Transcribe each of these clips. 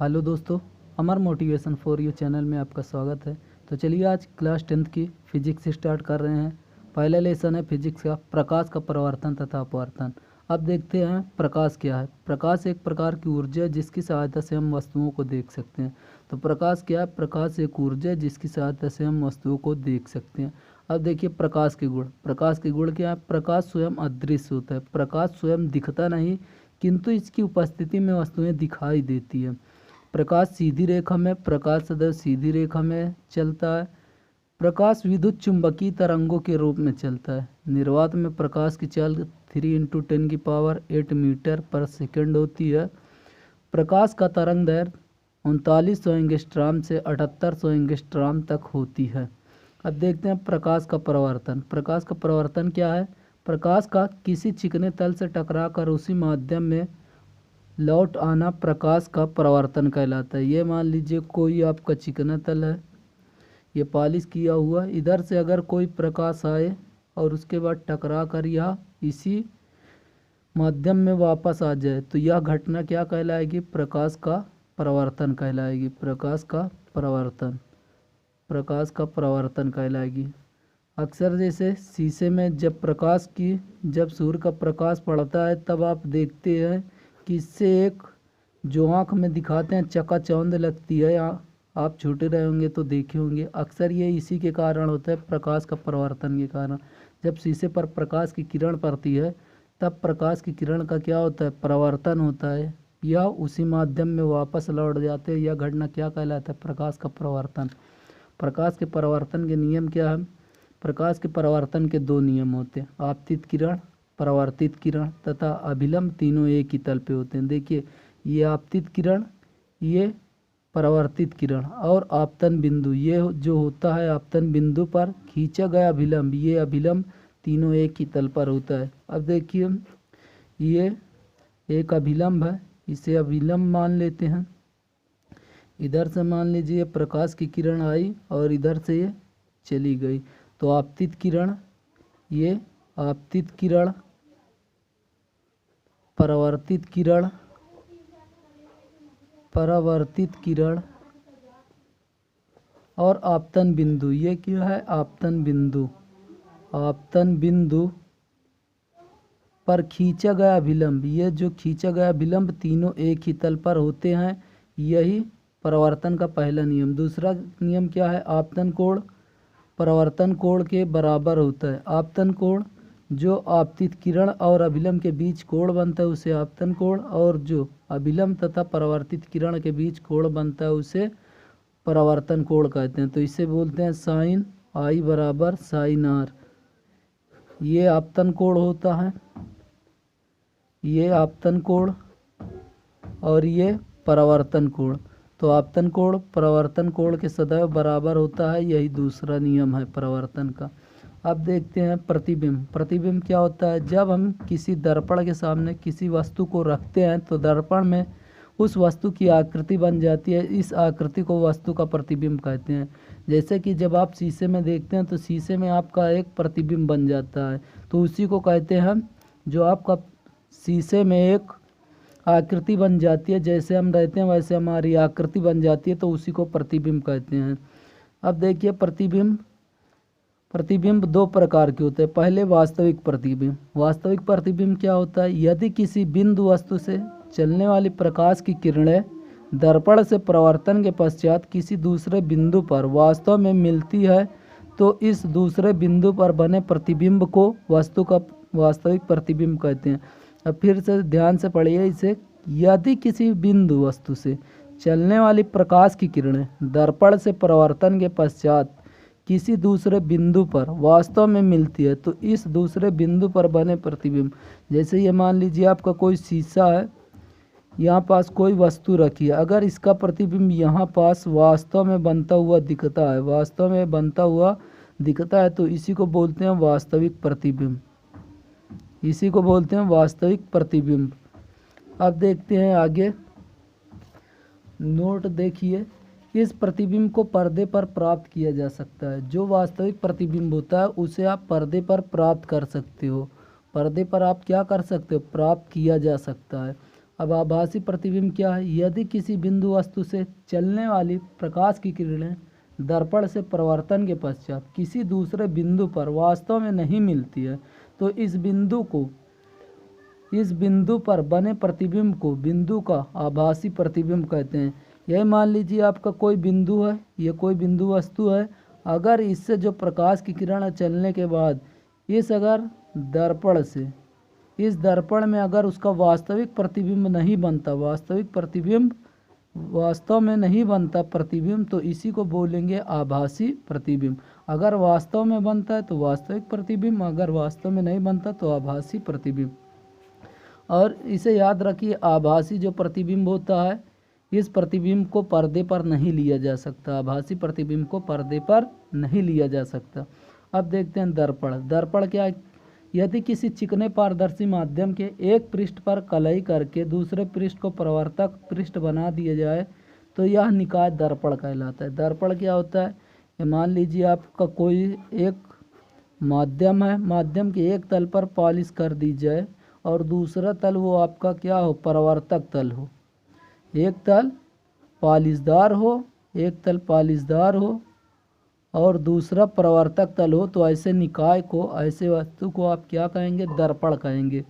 Hello दोस्तों, अमर motivation for you channel में आपका स्वागत है। तो चलिए आज क्लास 10th की फिजिक्स स्टार्ट कर रहे हैं। पहला लेसन है फिजिक्स का, प्रकाश का परावर्तन तथा अपवर्तन। अब देखते हैं प्रकाश क्या है। प्रकाश एक प्रकार की ऊर्जा है जिसकी सहायता से हम वस्तुओं को देख सकते हैं। तो प्रकाश क्या है? प्रकाश एक ऊर्जा है जिसकी सहायता से हम वस्तुओं को देख सकते हैं। अब देखिए प्रकाश के गुण। प्रकाश के गुण क्या है? प्रकाश स्वयं अदृश्य होता है। प्रकाश स्वयं दिखता नहीं, किंतु इसकी उपस्थिति में वस्तुएं दिखाई देती है। प्रकाश सीधी रेखा में, प्रकाश सदैव सीधी रेखा में चलता है। प्रकाश विद्युत चुंबकीय तरंगों के रूप में चलता है। निर्वात में प्रकाश की चाल 3 × 10⁸ मीटर पर सेकंड होती है। प्रकाश का तरंग दैर्घ्य 3900 एंगस्ट्रॉम से 7800 एंगस्ट्रॉम तक होती है। अब देखते हैं प्रकाश का परावर्तन। प्रकाश का परावर्तन क्या है? प्रकाश का किसी चिकने तल से टकराकर उसी माध्यम में लौट आना प्रकाश का परावर्तन कहलाता है। ये मान लीजिए कोई आपका चिकना तल है, ये पॉलिश किया हुआ, इधर से अगर कोई प्रकाश आए और उसके बाद टकरा कर यह इसी माध्यम में वापस आ जाए तो यह घटना क्या कहलाएगी? प्रकाश का परावर्तन कहलाएगी। प्रकाश का परावर्तन, प्रकाश का परावर्तन कहलाएगी। अक्सर जैसे शीशे में जब सूर्य का प्रकाश पड़ता है तब आप देखते हैं कि इससे एक जो आँख में दिखाते हैं चकाचौंध लगती है। आप छोटे रहे होंगे तो देखे होंगे। अक्सर ये इसी के कारण होता है, प्रकाश का परावर्तन के कारण। जब शीशे पर प्रकाश की किरण पड़ती है तब प्रकाश की किरण का क्या होता है? परावर्तन होता है। यह उसी माध्यम में वापस लौट जाते हैं। यह घटना क्या कहलाता है? प्रकाश का परावर्तन। प्रकाश के परावर्तन के नियम क्या है? प्रकाश के परावर्तन के दो नियम होते हैं, आपतित किरण, परावर्तित किरण तथा अभिलंब। तीनों एक ही तल पे होते हैं। देखिए ये आपतित किरण, ये परावर्तित किरण और आपतन बिंदु, ये जो होता है आपतन बिंदु पर खींचा गया अभिलंब, ये अभिलंब तीनों एक ही तल पर होता है। अब देखिए ये एक अभिलंब है, इसे अभिलंब मान लेते हैं। इधर से मान लीजिए प्रकाश की किरण आई और इधर से ये चली गई, तो आपतित किरण, ये आपतित किरण, परावर्तित किरण, परावर्तित किरण और आपतन बिंदु। ये क्या है? आपतन बिंदु। आपतन बिंदु पर खींचा गया अभिलंब, ये जो खींचा गया अभिलंब तीनों एक ही तल पर होते हैं। यही परावर्तन का पहला नियम। दूसरा नियम क्या है? आपतन कोण परावर्तन कोण के बराबर होता है। आपतन कोण, जो आपतित किरण और अभिलंब के बीच कोण बनता है उसे आपतन कोण, और जो अभिलंब तथा परावर्तित किरण के बीच कोण बनता है उसे परावर्तन कोण कहते हैं। तो इसे बोलते हैं साइन आई बराबर साइन आर। ये आपतन कोण होता है, ये आपतन कोण और ये परावर्तन कोण। तो आपतन कोण परावर्तन कोण के सदैव बराबर होता है। यही दूसरा नियम है परावर्तन का। अब देखते हैं प्रतिबिंब। प्रतिबिंब क्या होता है? जब हम किसी दर्पण के सामने किसी वस्तु को रखते हैं तो दर्पण में उस वस्तु की आकृति बन जाती है। इस आकृति को वस्तु का प्रतिबिंब कहते हैं। जैसे कि जब आप शीशे में देखते हैं तो शीशे में आपका एक प्रतिबिंब बन जाता है, तो उसी को कहते हैं, जो आपका शीशे में एक आकृति बन जाती है, जैसे हम रहते हैं वैसे हमारी आकृति बन जाती है, तो उसी को प्रतिबिंब कहते हैं। अब देखिए प्रतिबिंब दो प्रकार के होते हैं। पहले वास्तविक प्रतिबिंब। वास्तविक प्रतिबिंब क्या होता है? यदि किसी बिंदु वस्तु से चलने वाली प्रकाश की किरणें दर्पण से परावर्तन के पश्चात किसी दूसरे बिंदु पर वास्तव में मिलती है तो इस दूसरे बिंदु पर बने प्रतिबिंब को वस्तु का वास्तविक प्रतिबिंब कहते हैं। अब फिर से ध्यान से पढ़िए इसे। यदि किसी बिंदु वस्तु से चलने वाली प्रकाश की किरणें दर्पण से परावर्तन के पश्चात किसी दूसरे बिंदु पर वास्तव में मिलती है तो इस दूसरे बिंदु पर बने प्रतिबिंब, जैसे ये मान लीजिए आपका कोई शीशा है, यहाँ पास कोई वस्तु रखी है, अगर इसका प्रतिबिंब यहाँ पास वास्तव में बनता हुआ दिखता है, वास्तव में बनता हुआ दिखता है, तो इसी को बोलते हैं वास्तविक प्रतिबिंब। इसी को बोलते हैं वास्तविक प्रतिबिंब। अब देखते हैं आगे, नोट देखिए। इस प्रतिबिंब को पर्दे पर प्राप्त किया जा सकता है। जो वास्तविक प्रतिबिंब होता है उसे आप पर्दे पर प्राप्त कर सकते हो। पर्दे पर आप क्या कर सकते हो? प्राप्त किया जा सकता है। अब आभासी प्रतिबिंब क्या है? यदि किसी बिंदु वस्तु से चलने वाली प्रकाश की किरणें दर्पण से परावर्तन के पश्चात किसी दूसरे बिंदु पर वास्तव में नहीं मिलती है तो इस बिंदु पर बने प्रतिबिंब को बिंदु का आभासी प्रतिबिंब कहते हैं। यही मान लीजिए आपका कोई बिंदु है, ये कोई बिंदु वस्तु है, अगर इससे जो प्रकाश की किरण चलने के बाद अगर दर्पण से इस दर्पण में अगर उसका वास्तविक प्रतिबिंब नहीं बनता, वास्तव में नहीं बनता प्रतिबिंब, तो इसी को बोलेंगे आभासी प्रतिबिंब। अगर वास्तव में बनता है तो वास्तविक प्रतिबिंब, अगर वास्तव में नहीं बनता तो आभासी प्रतिबिंब। और इसे याद रखिए, आभासी जो प्रतिबिंब होता है इस प्रतिबिंब को पर्दे पर नहीं लिया जा सकता, आभासी प्रतिबिंब को पर्दे पर नहीं लिया जा सकता। अब देखते हैं दर्पण। दर्पण क्या है? यदि किसी चिकने पारदर्शी माध्यम के एक पृष्ठ पर कलई करके दूसरे पृष्ठ को परावर्तक पृष्ठ बना दिया जाए तो यह निकाय दर्पण कहलाता है। दर्पण क्या होता है? मान लीजिए आपका कोई एक माध्यम है, माध्यम के एक तल पर पॉलिश कर दी जाए और दूसरा तल वो आपका क्या हो? परावर्तक तल हो। एक तल पालिशदार हो और दूसरा परावर्तक तल हो, तो ऐसे निकाय को, ऐसे वस्तु को आप क्या कहेंगे? दर्पण कहेंगे।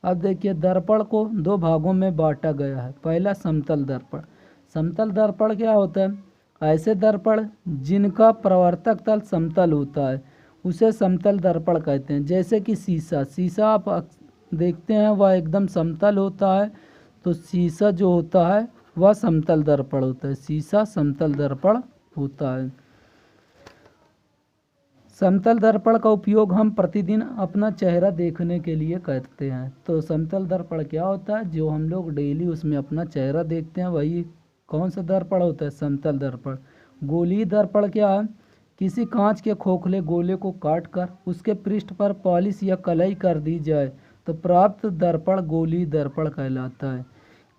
अब देखिए, दर्पण को दो भागों में बांटा गया है। पहला समतल दर्पण। समतल दर्पण क्या होता है? ऐसे दर्पण जिनका परावर्तक तल समतल होता है उसे समतल दर्पण कहते हैं। जैसे कि शीशा आप देखते हैं वह एकदम समतल होता है, तो शीशा जो होता है वह समतल दर्पण होता है। शीशा समतल दर्पण होता है। समतल दर्पण का उपयोग हम प्रतिदिन अपना चेहरा देखने के लिए करते हैं। तो समतल दर्पण क्या होता है? जो हम लोग डेली उसमें अपना चेहरा देखते हैं वही कौन सा दर्पण होता है? समतल दर्पण। गोलीय दर्पण क्या है? किसी कांच के खोखले गोले को काटकर उसके पृष्ठ पर पॉलिश या कलई कर दी जाए तो प्राप्त दर्पण गोलीय दर्पण कहलाता है।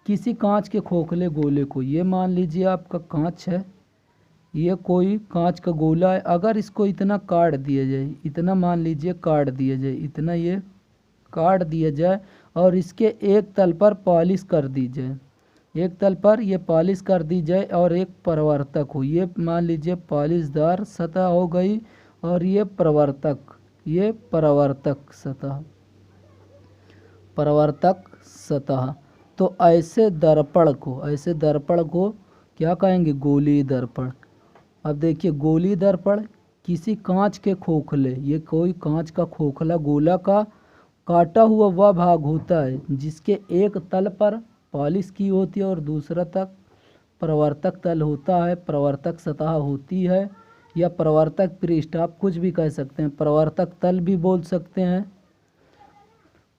किसी कांच के खोखले गोले को, ये मान लीजिए आपका कांच है, ये कोई कांच का गोला है, अगर इसको इतना काट दिया जाए, इतना मान लीजिए काट दिया जाए, इतना ये काट दिया जाए और इसके एक तल पर पॉलिश कर दी जाए, एक तल पर ये पॉलिश कर दी जाए और एक परावर्तक हो, ये मान लीजिए पॉलिशदार सतह हो गई और ये परावर्तक सतह। तो ऐसे दर्पण को क्या कहेंगे? गोलीय दर्पण। अब देखिए, गोलीय दर्पण किसी कांच के खोखले, ये कोई कांच का खोखला गोला का काटा हुआ वह भाग होता है जिसके एक तल पर पॉलिश की होती है और दूसरा तक परावर्तक तल होता है, परावर्तक सतह होती है या परावर्तक पृष्ठ, आप कुछ भी कह सकते हैं। परावर्तक तल भी बोल सकते हैं,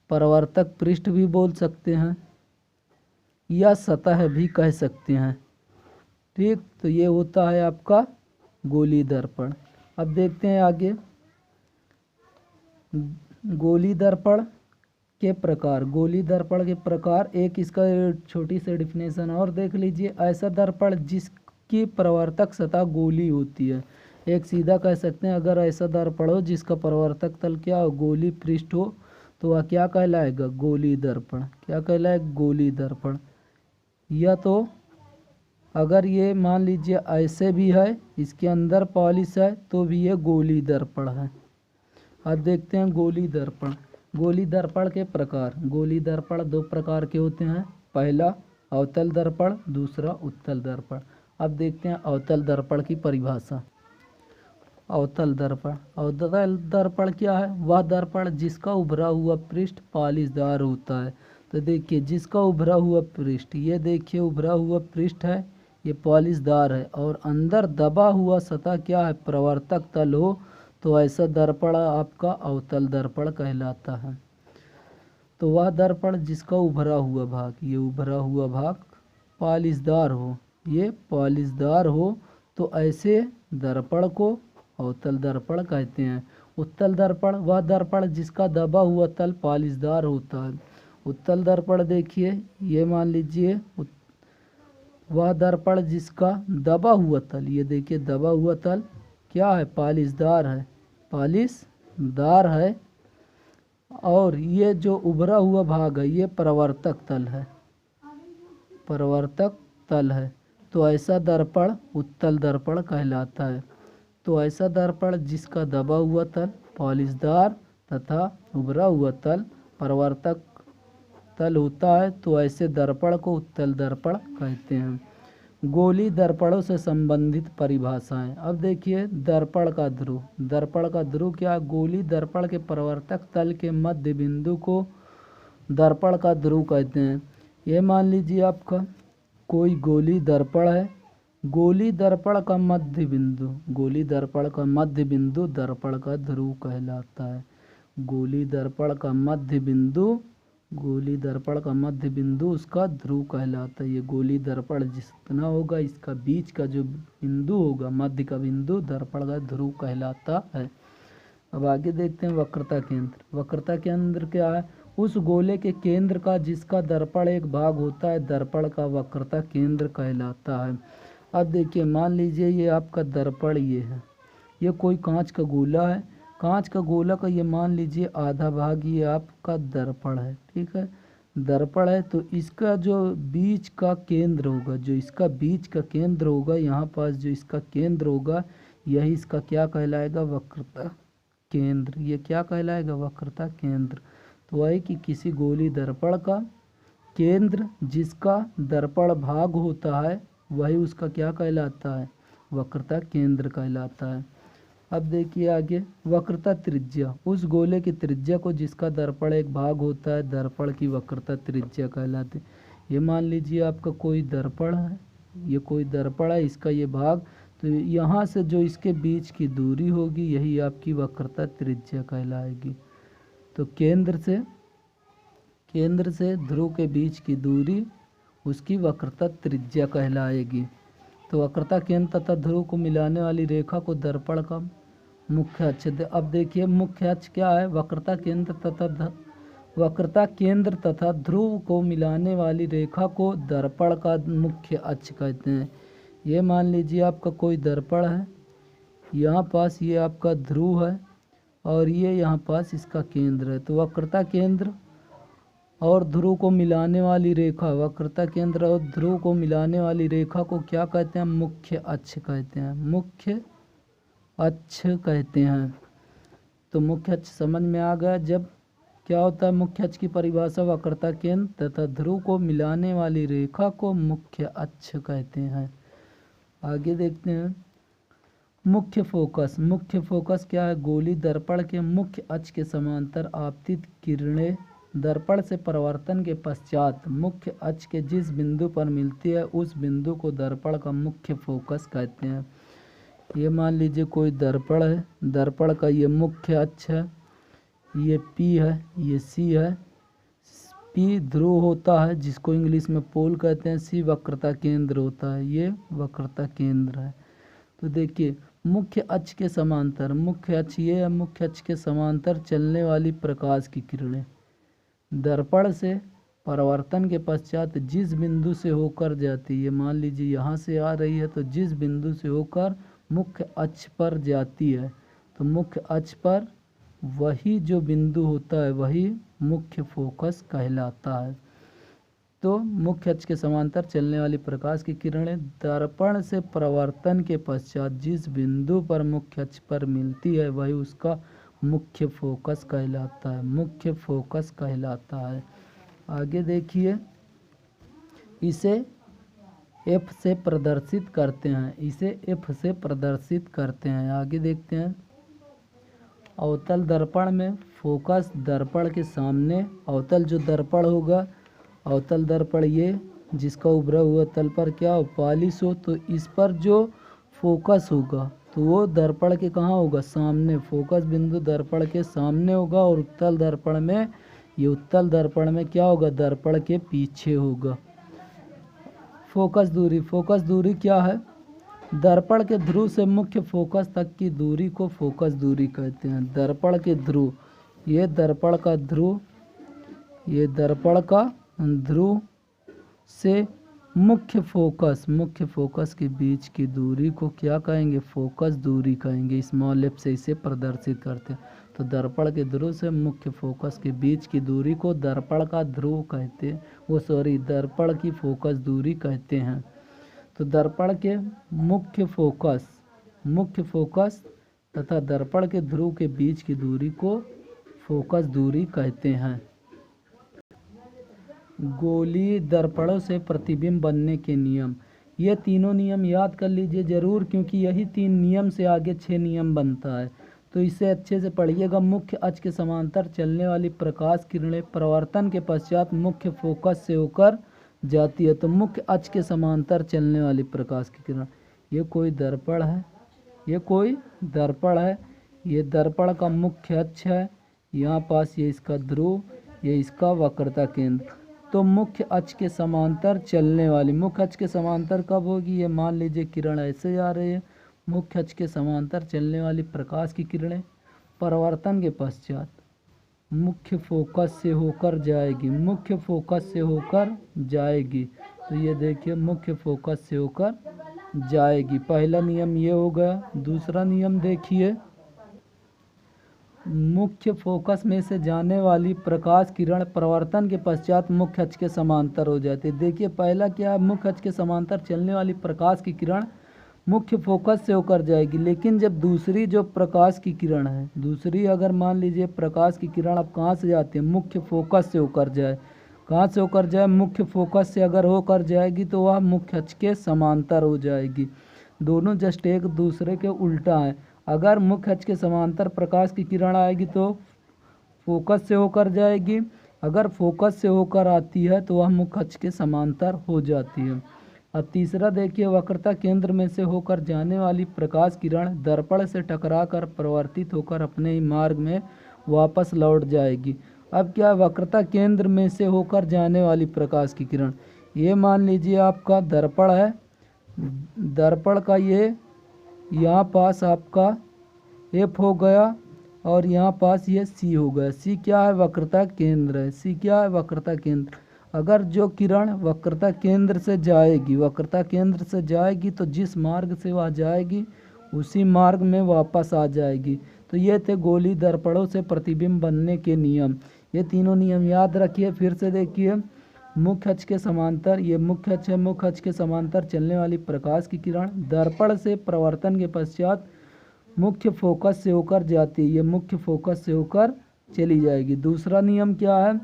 परावर्तक पृष्ठ भी बोल सकते हैं या सतह भी कह सकते हैं। ठीक, तो ये होता है आपका गोलीय दर्पण। अब देखते हैं आगे गोलीय दर्पण के प्रकार। एक इसका छोटी सी डेफिनेशन और देख लीजिए। ऐसा दर्पण जिसकी परावर्तक सतह गोली होती है। एक सीधा कह सकते हैं, अगर ऐसा दर्पण हो जिसका परावर्तक तल क्या हो? गोलीय पृष्ठ हो, तो वह क्या कहलाएगा? गोलीय दर्पण। क्या कहलाएगा? गोलीय दर्पण। या तो अगर ये मान लीजिए ऐसे भी है, इसके अंदर पॉलिश है, तो भी ये गोलीय दर्पण है। अब देखते हैं गोलीय दर्पण। गोलीय दर्पण के प्रकार। गोलीय दर्पण दो प्रकार के होते हैं, पहला अवतल दर्पण, दूसरा उत्तल दर्पण। अब देखते हैं अवतल दर्पण की परिभाषा। अवतल दर्पण क्या है? वह दर्पण जिसका उभरा हुआ पृष्ठ पॉलिशदार होता है। तो देखिए, जिसका उभरा हुआ पृष्ठ, ये देखिए उभरा हुआ पृष्ठ है, ये पॉलिशदार है और अंदर दबा हुआ सतह क्या है? परावर्तक तल हो, तो ऐसा दर्पण आपका अवतल दर्पण कहलाता है। तो वह दर्पण जिसका उभरा हुआ भाग, ये उभरा हुआ भाग पॉलिशदार हो, तो ऐसे दर्पण को अवतल दर्पण कहते हैं। उत्तल दर्पण वह दर्पण जिसका दबा हुआ तल पॉलिशदार होता है। उत्तल दर्पण देखिए, ये मान लीजिए वह दर्पण जिसका दबा हुआ तल, ये देखिए दबा हुआ तल क्या है? पॉलिशदार है और ये जो उभरा हुआ भाग है ये परावर्तक तल है। परावर्तक तल है, तो ऐसा दर्पण उत्तल दर्पण कहलाता है। तो ऐसा दर्पण जिसका दबा हुआ तल पॉलिशदार तथा उभरा हुआ तल परावर्तक तल होता है, तो ऐसे दर्पण को उत्तल दर्पण कहते हैं। गोली दर्पणों से संबंधित परिभाषाएं। अब देखिए दर्पण का ध्रुव। दर्पण का ध्रुव क्या है? गोली दर्पण के परावर्तक तल के मध्य बिंदु को दर्पण का ध्रुव कहते हैं। ये मान लीजिए आपका कोई गोली दर्पण है, गोली दर्पण का मध्य बिंदु, गोली दर्पण का मध्य बिंदु दर्पण का ध्रुव कहलाता है। गोली दर्पण का मध्य बिंदु, गोली दर्पण का मध्य बिंदु उसका ध्रुव कहलाता है। ये गोली दर्पण जितना होगा इसका बीच का जो बिंदु होगा, मध्य का बिंदु दर्पण का ध्रुव कहलाता है। अब आगे देखते हैं वक्रता केंद्र। वक्रता केंद्र क्या है? उस गोले के केंद्र का जिसका दर्पण एक भाग होता है, दर्पण का वक्रता केंद्र कहलाता है। अब देखिए मान लीजिए ये आपका दर्पण ये है, ये कोई कांच का गोला है, कांच का गोला का ये मान लीजिए आधा भाग ये आपका दर्पण है, ठीक है। दर्पण है तो इसका जो बीच का केंद्र होगा, जो इसका बीच का केंद्र होगा, यहाँ पास जो इसका केंद्र होगा, यही इसका क्या कहलाएगा? वक्रता केंद्र। ये क्या कहलाएगा? वक्रता केंद्र। तो वही कि किसी गोली दर्पण का केंद्र जिसका दर्पण भाग होता है वही उसका क्या कहलाता है? वक्रता केंद्र कहलाता है। अब देखिए आगे वक्रता त्रिज्या। उस गोले की त्रिज्या को जिसका दर्पण एक भाग होता है, दर्पण की वक्रता त्रिज्या कहलाती है। ये मान लीजिए आपका कोई दर्पण है, ये कोई दर्पण है, इसका ये भाग, तो यहाँ से जो इसके बीच की दूरी होगी यही आपकी वक्रता त्रिज्या कहलाएगी। तो केंद्र से ध्रुव के बीच की दूरी उसकी वक्रता त्रिज्या कहलाएगी। तो वक्रता केंद्र तथा ध्रुव को मिलाने वाली रेखा को दर्पण का मुख्य अक्ष। अब देखिए मुख्य अक्ष क्या है? वक्रता केंद्र तथा ध्रुव को मिलाने वाली रेखा को दर्पण का मुख्य अक्ष कहते हैं। ये मान लीजिए आपका कोई दर्पण है, यहाँ पास ये आपका ध्रुव है और ये यहाँ पास इसका केंद्र है। तो वक्रता केंद्र और ध्रुव को मिलाने वाली रेखा, वक्रता केंद्र और ध्रुव को मिलाने वाली रेखा को क्या कहते हैं? मुख्य अक्ष कहते हैं। मुख्य अक्ष कहते हैं। तो मुख्य अक्ष समझ में आ गया। जब क्या होता है मुख्य अक्ष की परिभाषा? वक्रता केंद्र तथा ध्रुव को मिलाने वाली रेखा को मुख्य अक्ष कहते हैं। आगे देखते हैं मुख्य फोकस। मुख्य फोकस क्या है? गोली दर्पण के मुख्य अक्ष के समांतर आपतित किरणें दर्पण से परावर्तन के पश्चात मुख्य अक्ष के जिस बिंदु पर मिलती है उस बिंदु को दर्पण का मुख्य फोकस कहते हैं। ये मान लीजिए कोई दर्पण है, दर्पण का ये मुख्य अक्ष है, ये P है, ये C है। P ध्रुव होता है जिसको इंग्लिश में पोल कहते हैं, C वक्रता केंद्र होता है, ये वक्रता केंद्र है। तो देखिए मुख्य अक्ष के समांतर, मुख्य अक्ष ये है, मुख्य अक्ष के समांतर चलने वाली प्रकाश की किरणें दर्पण से परावर्तन के पश्चात जिस बिंदु से होकर जाती है, मान लीजिए यहाँ से आ रही है, तो जिस बिंदु से होकर मुख्य अक्ष पर जाती है, तो मुख्य अक्ष पर वही जो बिंदु होता है वही मुख्य फोकस कहलाता है। तो मुख्य अक्ष के समांतर चलने वाली प्रकाश की किरणें दर्पण से परावर्तन के पश्चात जिस बिंदु पर मुख्य अक्ष पर मिलती है वही उसका मुख्य फोकस कहलाता है। मुख्य फोकस कहलाता है। आगे देखिए इसे F से प्रदर्शित करते हैं, इसे F से प्रदर्शित करते हैं। आगे देखते हैं अवतल दर्पण में फोकस दर्पण के सामने, अवतल जो दर्पण होगा, अवतल दर्पण ये जिसका उभरा हुआ तल पर क्या हो? पॉलिश हो, तो इस पर जो फोकस होगा तो वो दर्पण के कहाँ होगा? सामने। फोकस बिंदु दर्पण के सामने होगा और उत्तल दर्पण में, ये उत्तल दर्पण में क्या होगा? दर्पण के पीछे होगा। फोकस दूरी। फोकस दूरी क्या है? दर्पण के ध्रुव से मुख्य फोकस तक की दूरी को फोकस दूरी कहते हैं। दर्पण के ध्रुव, ये दर्पण का ध्रुव, ये दर्पण का ध्रुव से मुख्य फोकस के बीच की दूरी को क्या कहेंगे? फोकस दूरी कहेंगे। स्मॉल f से इसे प्रदर्शित करते हैं। तो दर्पण के ध्रुव से मुख्य फोकस के बीच की दूरी को दर्पण का ध्रुव कहते दर्पण की फोकस दूरी कहते हैं। तो दर्पण के मुख्य फोकस तथा दर्पण के ध्रुव के बीच की दूरी को फोकस दूरी कहते हैं। गोलीय दर्पणों से प्रतिबिंब बनने के नियम, ये तीनों नियम याद कर लीजिए जरूर, क्योंकि यही 3 नियम से आगे 6 नियम बनता है। तो इसे अच्छे से पढ़िएगा। मुख्य अक्ष के समांतर चलने वाली प्रकाश किरणें परावर्तन के पश्चात मुख्य फोकस से होकर जाती है। तो मुख्य अक्ष के समांतर चलने वाली प्रकाश की किरण, ये कोई दर्पण है, ये दर्पण का मुख्य अक्ष है, यहाँ पास ये इसका ध्रुव, ये इसका वक्रता केंद्र। तो मुख्य अक्ष के समांतर चलने वाली, मुख्य अक्ष के समांतर कब होगी, ये मान लीजिए किरण ऐसे जा रही है, मुख्य अक्ष के समांतर चलने वाली प्रकाश की किरणें परावर्तन के पश्चात मुख्य फोकस से होकर जाएगी, तो ये देखिए मुख्य फोकस से होकर जाएगी। पहला नियम ये हो गया। दूसरा नियम देखिए, मुख्य फोकस में से जाने वाली प्रकाश किरण परावर्तन के पश्चात मुख्य अक्ष के समांतर हो जाती है। देखिए पहला क्या है, मुख्य अक्ष के समांतर चलने वाली प्रकाश की किरण मुख्य फोकस से होकर जाएगी। लेकिन जब दूसरी जो प्रकाश की किरण है, दूसरी अगर मान लीजिए प्रकाश की किरण अब कहाँ से जाती है, मुख्य फोकस से होकर जाए, कहाँ से होकर जाए, मुख्य फोकस से अगर होकर जाएगी तो वह मुख्य अक्ष के समांतर हो जाएगी। दोनों जस्ट एक दूसरे के उल्टा हैं। अगर मुख्य अक्ष के समांतर प्रकाश की किरण आएगी तो फोकस से होकर जाएगी, अगर फोकस से होकर आती है तो वह मुख्य अक्ष के समांतर हो जाती है। अब तीसरा देखिए, वक्रता केंद्र में से होकर जाने वाली प्रकाश किरण दर्पण से टकराकर परिवर्तित होकर अपने ही मार्ग में वापस लौट जाएगी। अब क्या, वक्रता केंद्र में से होकर जाने वाली प्रकाश की किरण, ये मान लीजिए आपका दर्पण है, दर्पण का ये यहाँ पास आपका F हो गया और यहाँ पास ये C हो गया। C क्या है, वक्रता केंद्र है। C क्या है, वक्रता केंद्र। अगर जो किरण वक्रता केंद्र से जाएगी तो जिस मार्ग से वह जाएगी उसी मार्ग में वापस आ जाएगी। तो ये थे गोलीय दर्पणों से प्रतिबिंब बनने के नियम। ये तीनों नियम याद रखिए। फिर से देखिए, मुख्य अक्ष के समांतर, ये मुख्य अक्ष है, मुख्य अक्ष के समांतर चलने वाली प्रकाश की किरण दर्पण से परावर्तन के पश्चात मुख्य फोकस से होकर जाती है, ये मुख्य फोकस से होकर चली जाएगी। दूसरा नियम क्या है,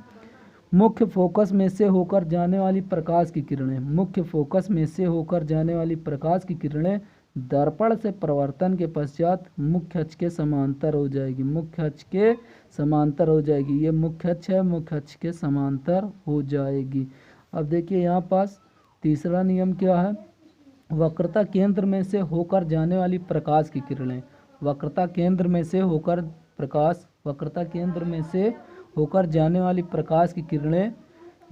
मुख्य फोकस में से होकर जाने वाली प्रकाश की किरणें, मुख्य फोकस में से होकर जाने वाली प्रकाश की किरणें दर्पण से परावर्तन के पश्चात मुख्य अक्ष के समांतर हो जाएगी, मुख्य अक्ष के समांतर हो जाएगी। ये मुख्य अक्ष है, मुख्य अक्ष के समांतर हो जाएगी। अब देखिए यहाँ पास तीसरा नियम क्या है, वक्रता केंद्र में से होकर जाने वाली प्रकाश की किरणें, वक्रता केंद्र में से होकर जाने वाली प्रकाश की किरणें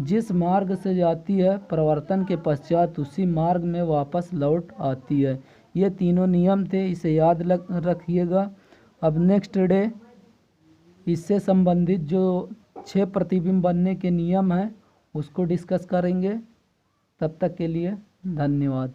जिस मार्ग से जाती है परावर्तन के पश्चात उसी मार्ग में वापस लौट आती है। ये तीनों नियम थे, इसे याद रखिएगा। अब नेक्स्ट डे इससे संबंधित जो 6 प्रतिबिंब बनने के नियम हैं उसको डिस्कस करेंगे। तब तक के लिए धन्यवाद।